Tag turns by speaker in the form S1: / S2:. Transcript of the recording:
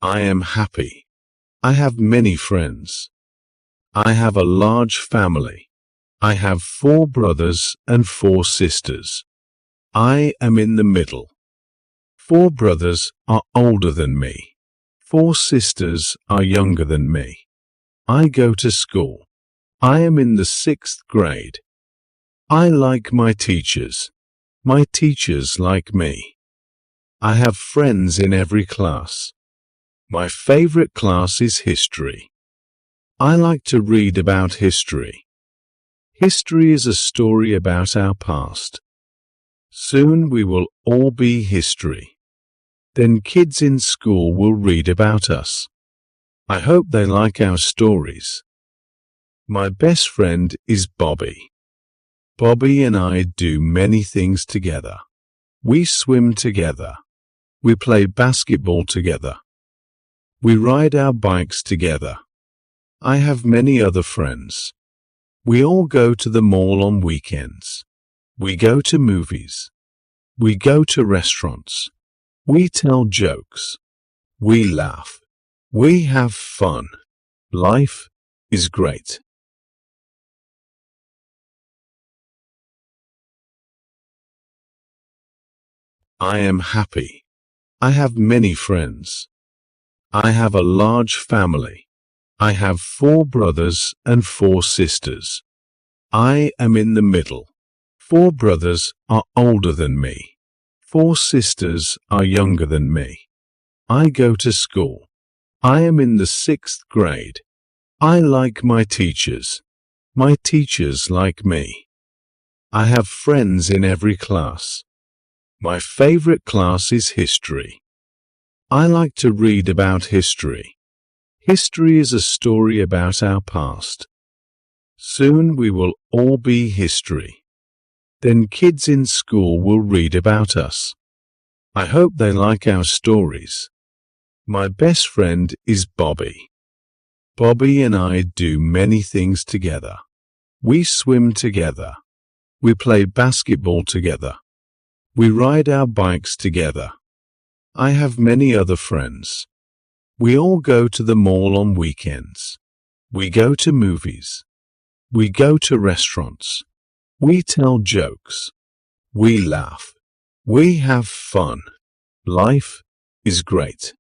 S1: I am happy. I have many friends. I have a large family. I have 4 brothers and 4 sisters. I am in the middle. 4 brothers are older than me. 4 sisters are younger than me. I go to school. I am in the 6th grade. I like my teachers. My teachers like me. I have friends in every class. My favorite class is history. I like to read about history. History is a story about our past. Soon we will all be history. Then kids in school will read about us. I hope they like our stories. My best friend is Bobby. Bobby and I do many things together. We swim together. We play basketball together. We ride our bikes together. I have many other friends. We all go to the mall on weekends. We go to movies. We go to restaurants. We tell jokes. We laugh. We have fun. Life is great. I am happy. I have many friends. I have a large family. I have 4 brothers and 4 sisters. I am in the middle. 4 brothers are older than me. 4 sisters are younger than me. I go to school. I am in the 6th grade. I like my teachers. My teachers like me. I have friends in every class. My favorite class is history. I like to read about history. History is a story about our past. Soon we will all be history. Then kids in school will read about us. I hope they like our stories. My best friend is Bobby. Bobby and I do many things together. We swim together. We play basketball together. We ride our bikes together. I have many other friends. We all go to the mall on weekends. We go to movies. We go to restaurants. We tell jokes. We laugh. We have fun. Life is great.